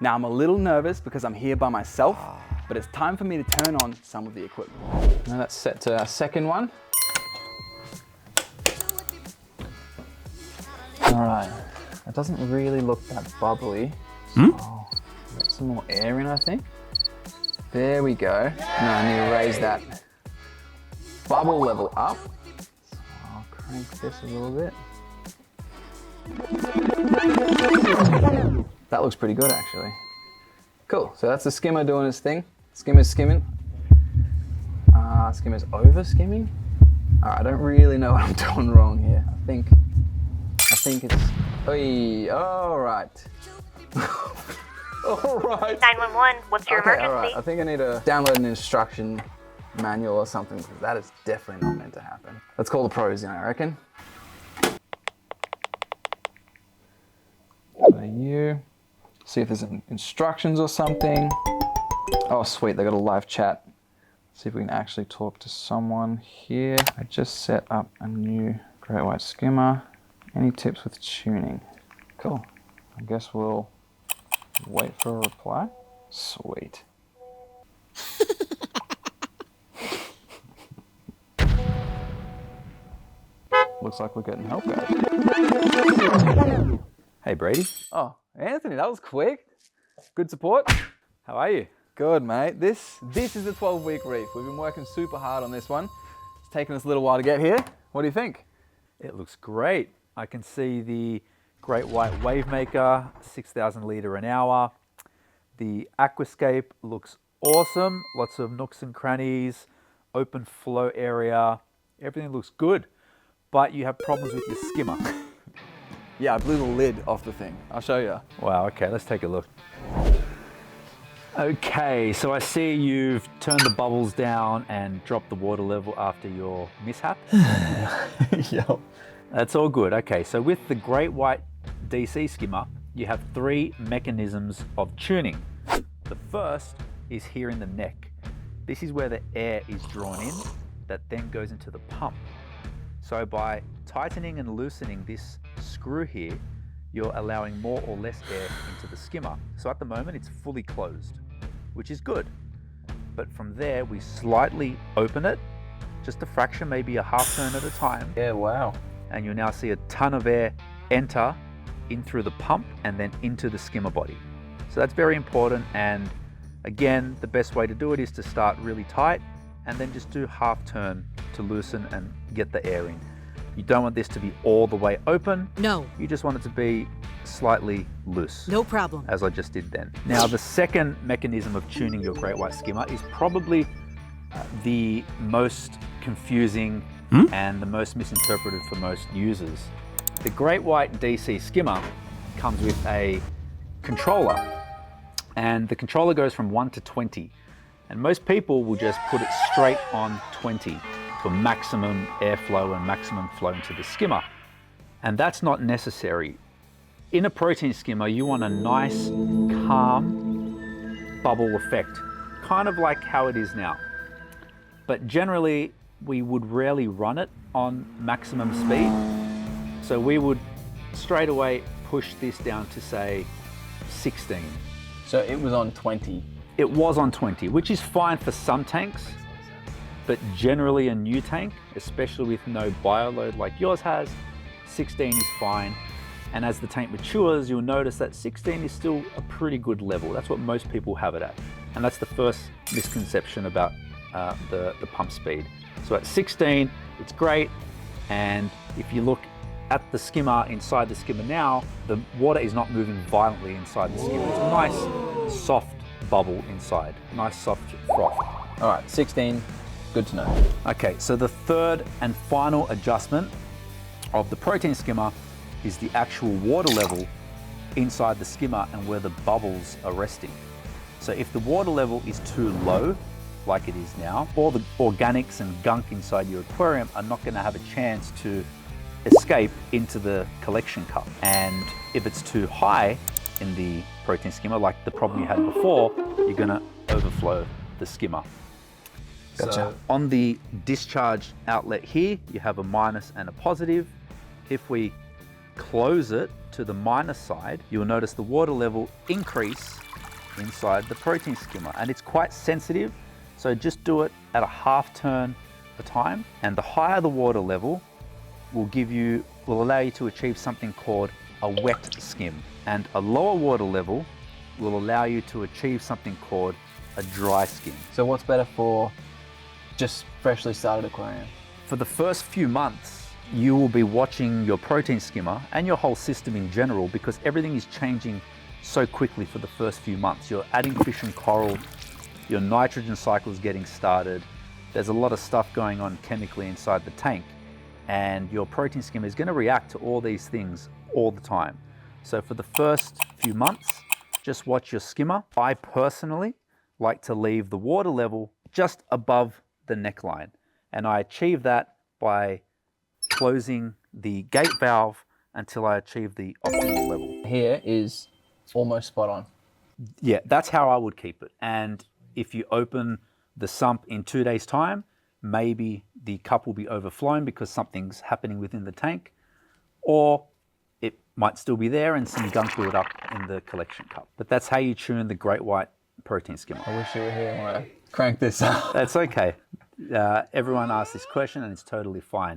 Now I'm a little nervous because I'm here by myself, but it's time for me to turn on some of the equipment. Now that's set to our second one. All right, it doesn't really look that bubbly. So get some more air in, I think. There we go. Now I need to raise that bubble level up. So I'll crank this a little bit. That looks pretty good, actually. Cool, so that's the skimmer doing its thing. Skimmer's skimming. Skimmer's over skimming. All right, I don't really know what I'm doing wrong here. I think it's, oy, all right. All right. 911, what's your emergency? All right, I think I need to download an instruction manual or something, because that is definitely not meant to happen. Let's call the pros in, I reckon. So you, see if there's instructions or something. Oh sweet, they got a live chat. See if we can actually talk to someone here. I just set up a new great white skimmer. Any tips with tuning? Cool. I guess we'll wait for a reply. Sweet. Looks like we're getting help, guys. Hey, Brady. Oh, Anthony, that was quick. Good support. How are you? Good, mate. This is the 12-week reef. We've been working super hard on this one. It's taken us a little while to get here. What do you think? It looks great. I can see the great white wave maker, 6,000 litre an hour. The aquascape looks awesome. Lots of nooks and crannies, open flow area. Everything looks good, but you have problems with your skimmer. Yeah, I blew the lid off the thing. I'll show you. Wow, okay, let's take a look. Okay, so I see you've turned the bubbles down and dropped the water level after your mishap. Yep. That's all good. Okay, so with the great white DC skimmer, you have 3 mechanisms of tuning. The first is here in the neck. This is where the air is drawn in that then goes into the pump. So by tightening and loosening this screw here, you're allowing more or less air into the skimmer. So at the moment it's fully closed, which is good. But from there we slightly open it, just a fraction, maybe a half turn at a time. Yeah, wow. And you'll now see a ton of air enter in through the pump and then into the skimmer body. So that's very important, and again, the best way to do it is to start really tight and then just do half turn to loosen and get the air in. You don't want this to be all the way open. No. You just want it to be slightly loose. No problem. As I just did then. Now the second mechanism of tuning your great white skimmer is probably the most confusing and the most misinterpreted for most users. The great white DC skimmer comes with a controller, and the controller goes from 1 to 20. And most people will just put it straight on 20 for maximum airflow and maximum flow into the skimmer. And that's not necessary. In a protein skimmer, you want a nice, calm bubble effect, kind of like how it is now. But generally, we would rarely run it on maximum speed. So we would straight away push this down to say 16. So it was on 20. It was on 20, which is fine for some tanks, but generally a new tank, especially with no bioload like yours has, 16 is fine. And as the tank matures, you'll notice that 16 is still a pretty good level. That's what most people have it at. And that's the first misconception about the pump speed. So at 16, it's great. And if you look at the skimmer, inside the skimmer now, the water is not moving violently inside the skimmer. It's a nice, soft bubble inside, nice, soft froth. All right, 16, good to know. Okay, so the third and final adjustment of the protein skimmer is the actual water level inside the skimmer and where the bubbles are resting. So if the water level is too low, like it is now, all the organics and gunk inside your aquarium are not going to have a chance to escape into the collection cup. And if it's too high in the protein skimmer, like the problem you had before, you're going to overflow the skimmer. Gotcha. So on the discharge outlet here, you have a minus and a positive. If we close it to the minus side, you'll notice the water level increase inside the protein skimmer, and it's quite sensitive, so just do it at a half turn a time, and the higher the water level will allow you to achieve something called a wet skim, and a lower water level will allow you to achieve something called a dry skim. So what's better for just freshly started aquarium? For the first few months, you will be watching your protein skimmer and your whole system in general, because everything is changing so quickly for the first few months. You're adding fish and coral, your nitrogen cycle is getting started, there's a lot of stuff going on chemically inside the tank, and your protein skimmer is going to react to all these things all the time. So for the first few months, just watch your skimmer. I personally like to leave the water level just above the neckline, and I achieve that by closing the gate valve until I achieve the optimal level. Here is almost spot on. Yeah, that's how I would keep it. And if you open the sump in 2 days' time, maybe the cup will be overflowing because something's happening within the tank, or it might still be there and some gunk build up in the collection cup. But that's how you tune the great white protein skimmer. I wish you were here when I crank this up. That's okay. Everyone asks this question and it's totally fine.